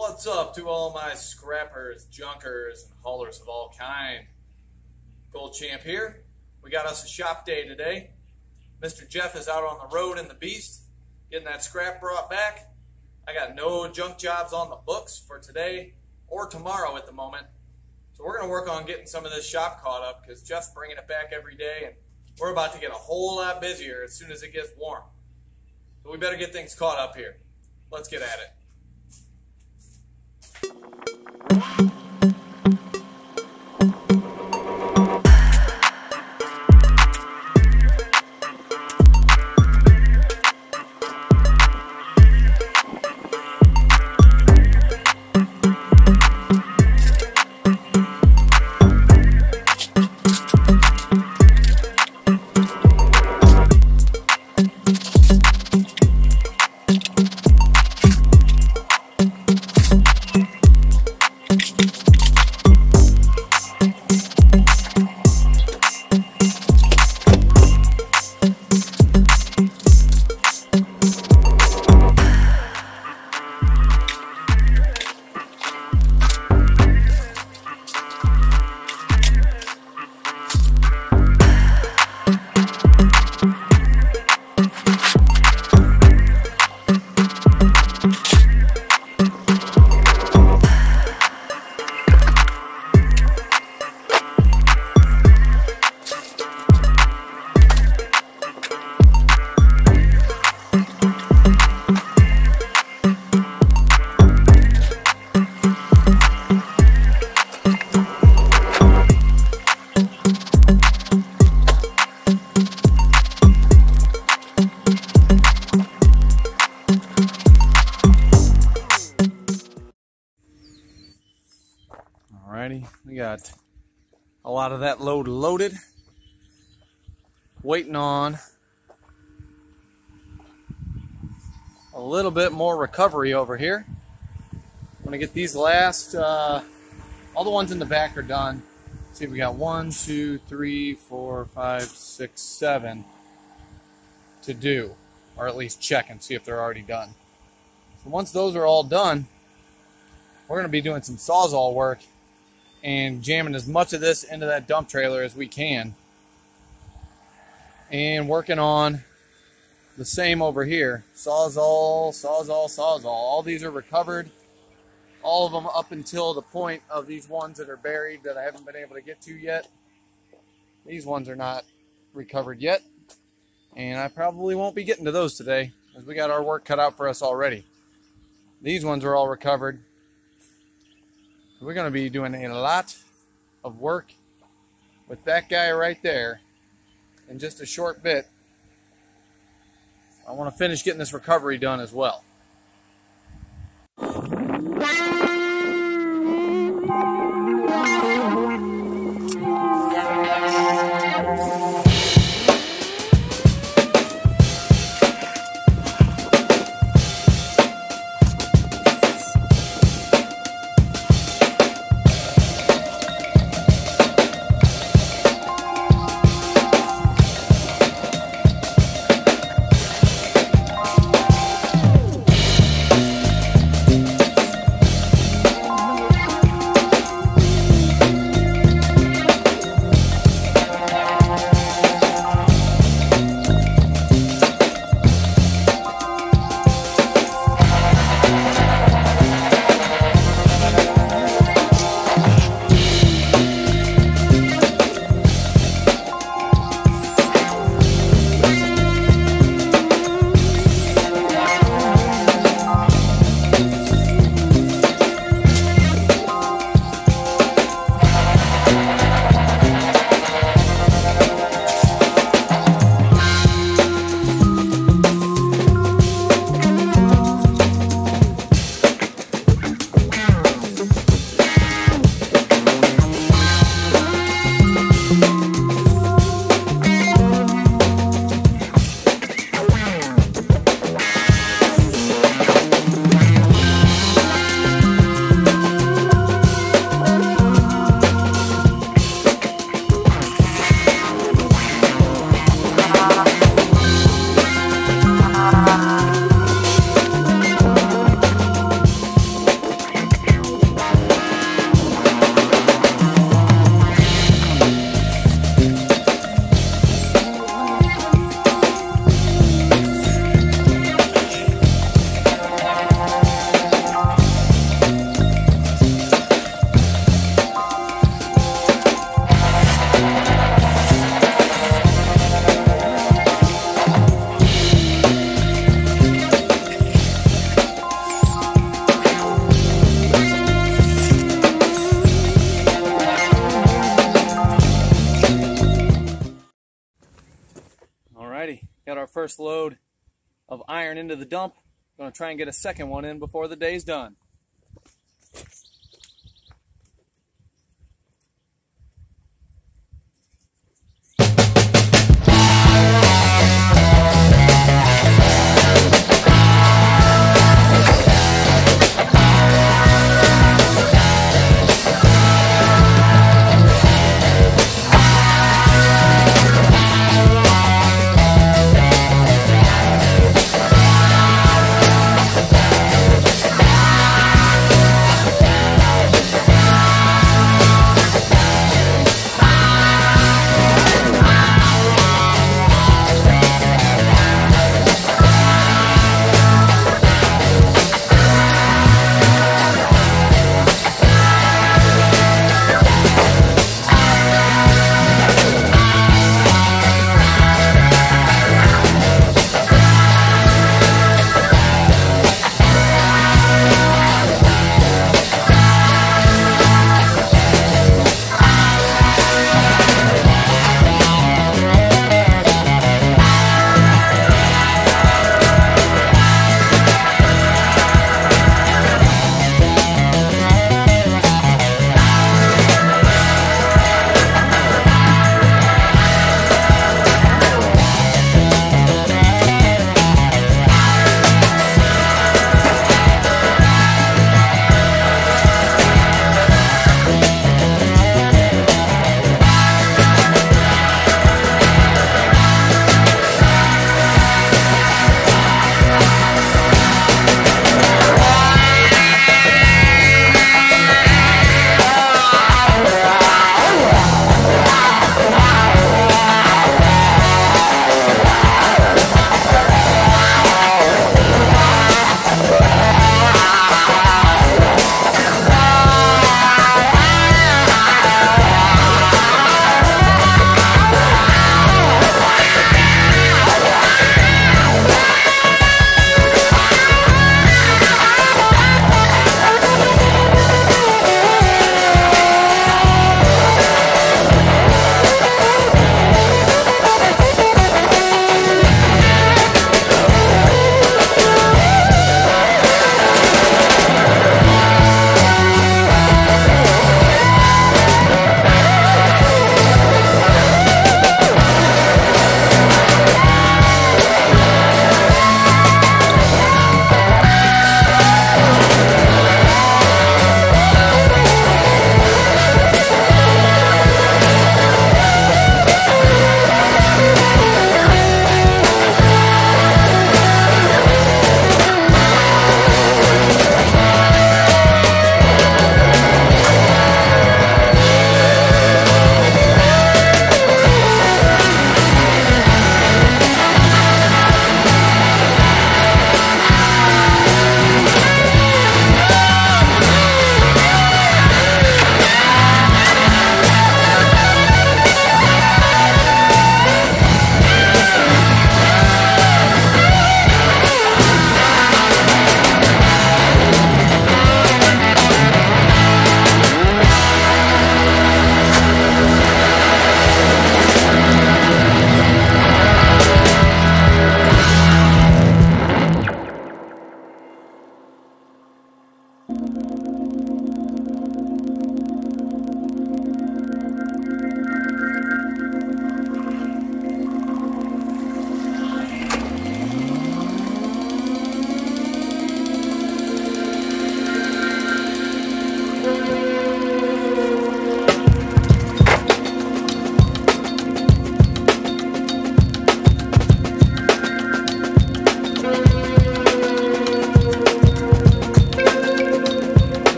What's up to all my scrappers, junkers, and haulers of all kind? Gold Champ here. We got us a shop day today. Mr. Jeff is out on the road in the Beast, getting that scrap brought back. I got no junk jobs on the books for today or tomorrow at the moment. So we're going to work on getting some of this shop caught up because Jeff's bringing it back every day and we're about to get a whole lot busier as soon as it gets warm. So we better get things caught up here. Let's get at it. Alrighty, we got a lot of that load loaded, waiting on a little bit more recovery over here. I'm going to get these last, all the ones in the back are done. Let's see, we got 1, 2, 3, 4, 5, 6, 7 to do, or at least check and see if they're already done. So once those are all done, we're going to be doing some Sawzall work and jamming as much of this into that dump trailer as we can. And working on the same over here. Sawzall, Sawzall, Sawzall. All these are recovered. All of them up until the point of these ones that are buried that I haven't been able to get to yet. These ones are not recovered yet. And I probably won't be getting to those today, as we got our work cut out for us already. These ones are all recovered. We're going to be doing a lot of work with that guy right there in just a short bit. I want to finish getting this recovery done as well. first load of iron into the dump. Gonna try and get a second one in before the day's done.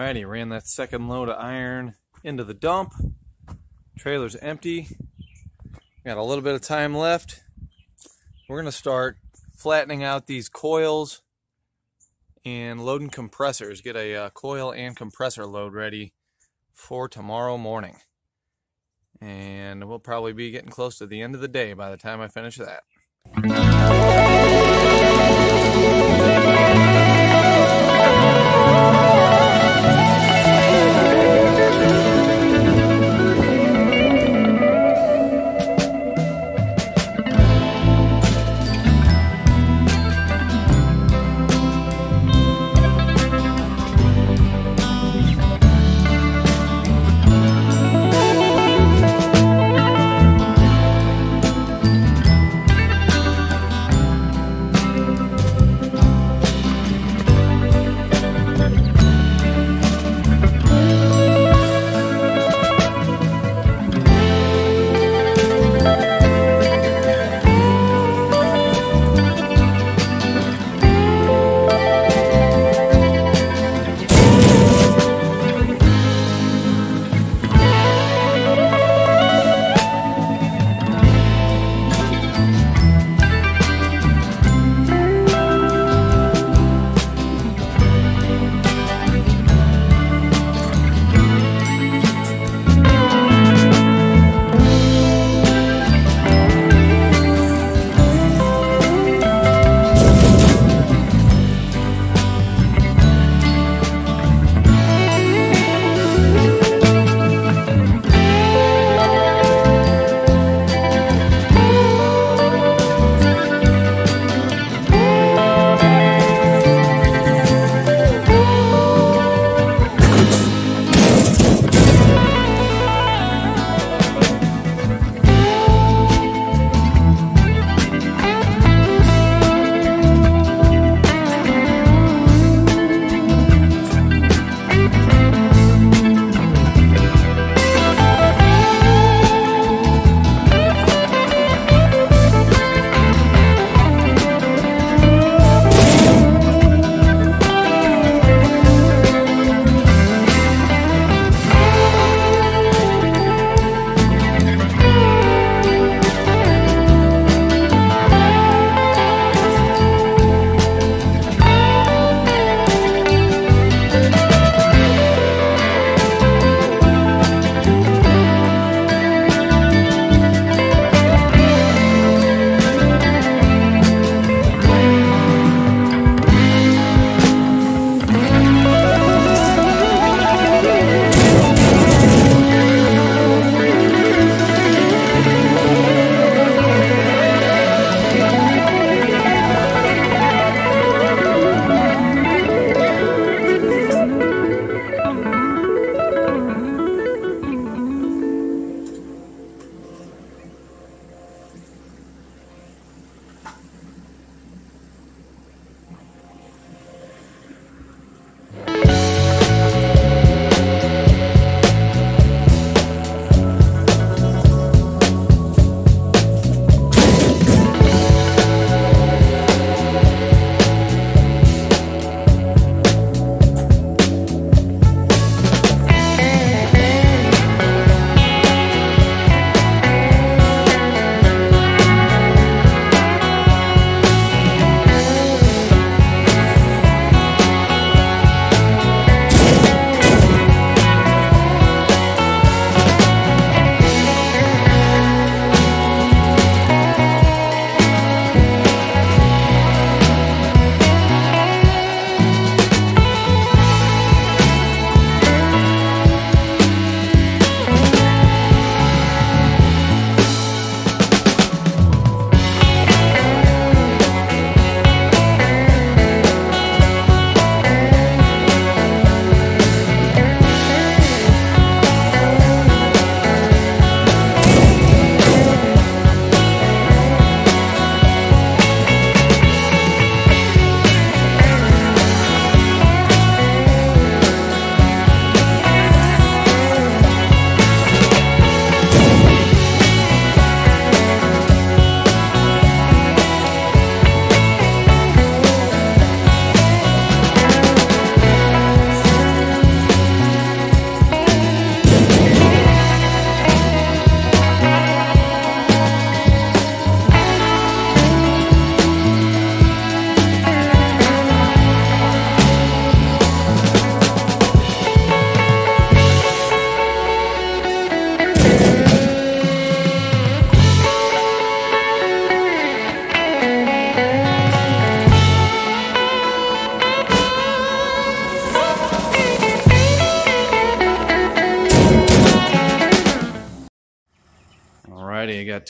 Alrighty, ran that second load of iron into the dump. Trailer's empty. Got a little bit of time left. We're going to start flattening out these coils and loading compressors. Get a coil and compressor load ready for tomorrow morning. And we'll probably be getting close to the end of the day by the time I finish that.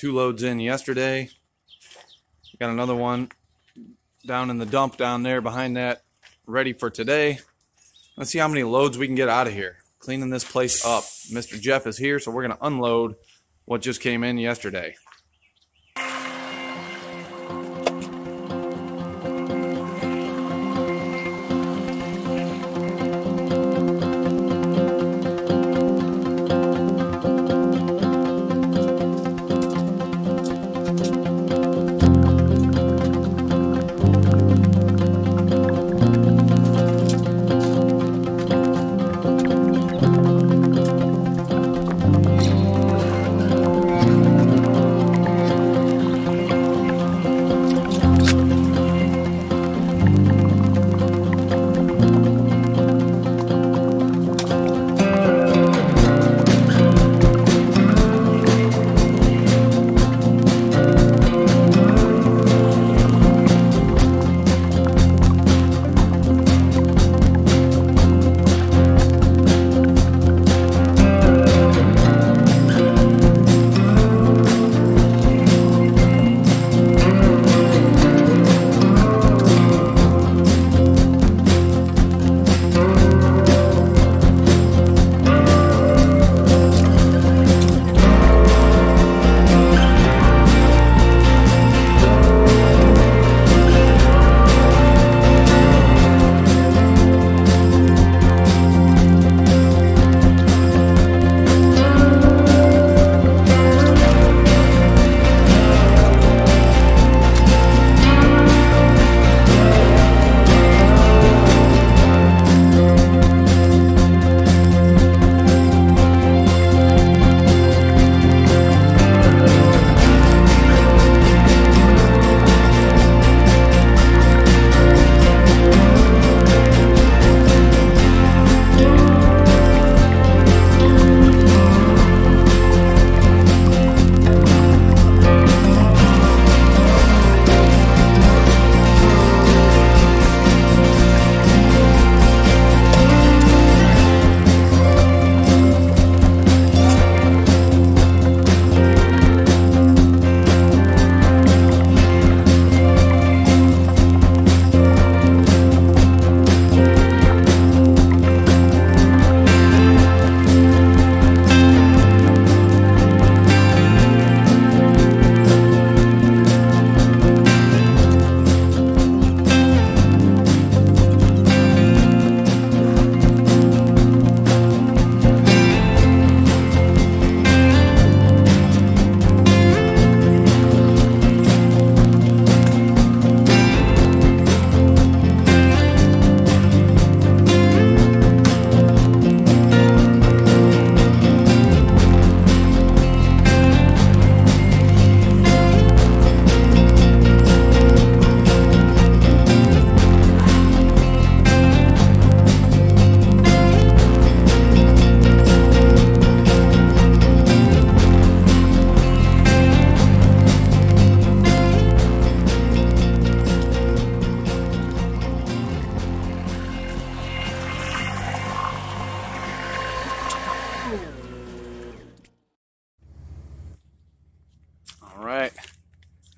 2 loads in yesterday. Got another one down in the dump down there behind that, ready for today. Let's see how many loads we can get out of here. Cleaning this place up. Mr. Jeff is here, so we're going to unload what just came in yesterday.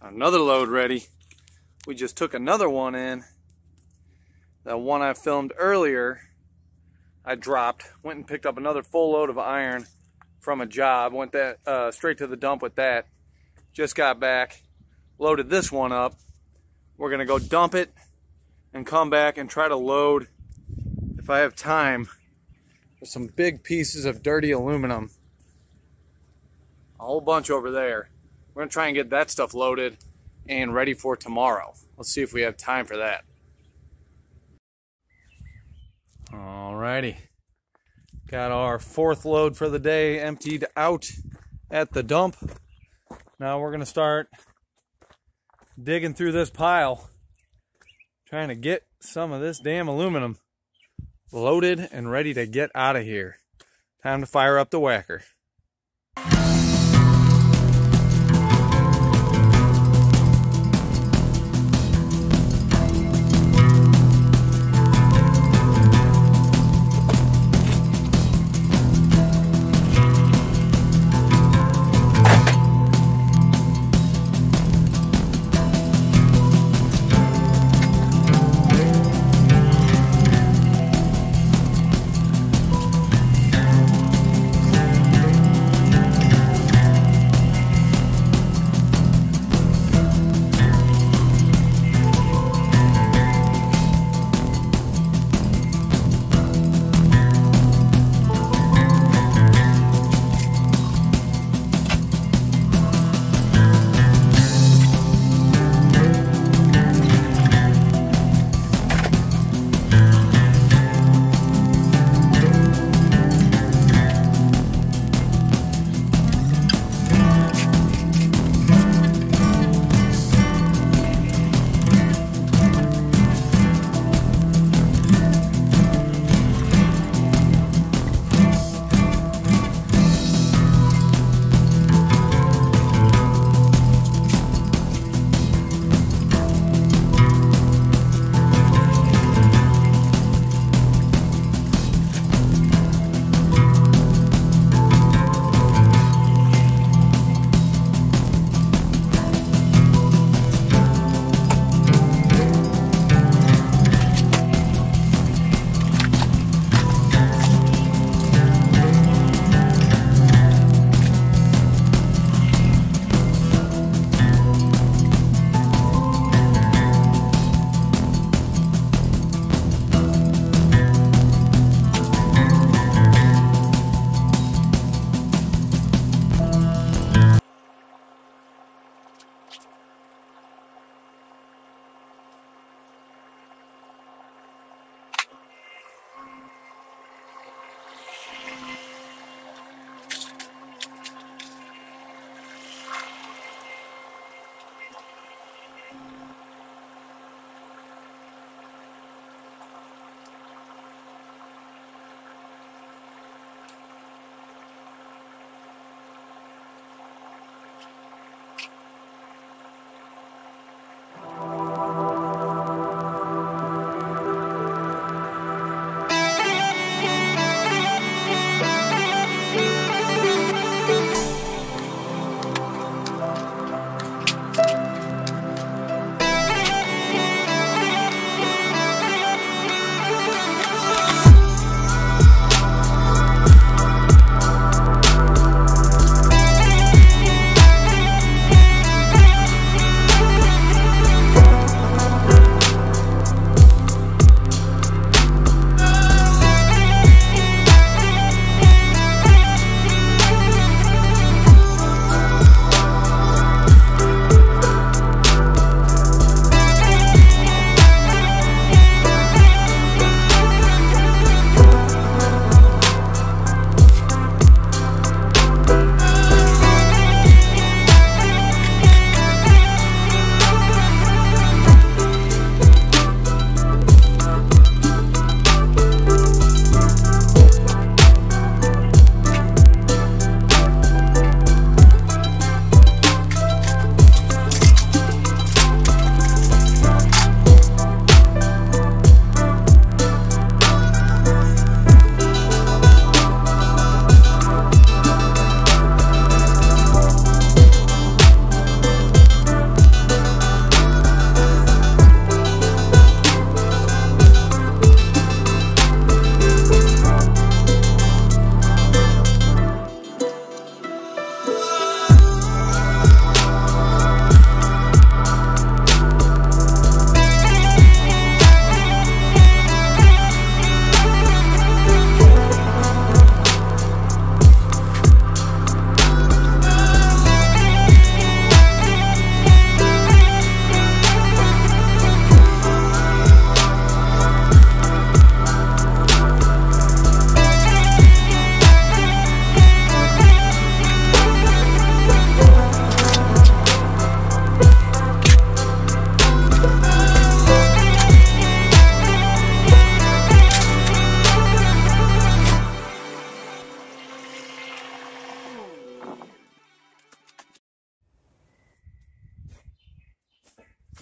Another load ready. We just took another one in. That one I filmed earlier, I dropped. Went and picked up another full load of iron from a job. Went that straight to the dump with that. Just got back. Loaded this one up. We're gonna go dump it and come back and try to load, if I have time, with some big pieces of dirty aluminum. A whole bunch over there. We're gonna try and get that stuff loaded and ready for tomorrow. Let's see if we have time for that. Alrighty. Got our fourth load for the day emptied out at the dump. Now we're gonna start digging through this pile, trying to get some of this damn aluminum loaded and ready to get out of here. Time to fire up the whacker.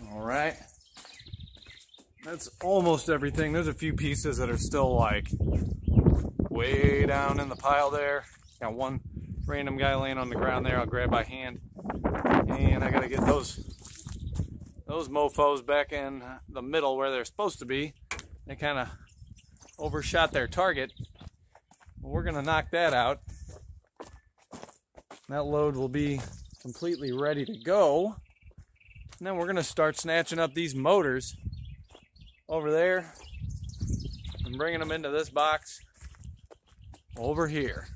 All right. That's almost everything. There's a few pieces that are still like way down in the pile there. Got one random guy laying on the ground there. I'll grab by hand. And I gotta get those mofos back in the middle where they're supposed to be. They kind of overshot their target. We're gonna knock that out. That load will be completely ready to go. And then we're gonna start snatching up these motors over there and bringing them into this box over here.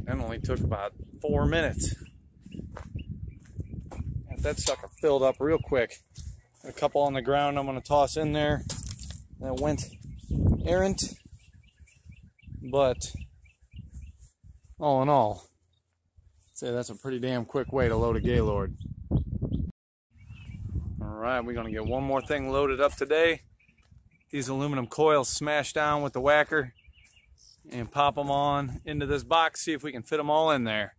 That only took about 4 minutes. Got that sucker filled up real quick. Got a couple on the ground I'm going to toss in there that went errant. But all in all, I'd say that's a pretty damn quick way to load a Gaylord. Alright, we're going to get one more thing loaded up today. These aluminum coils smashed down with the whacker and pop them on into this box, see if we can fit them all in there.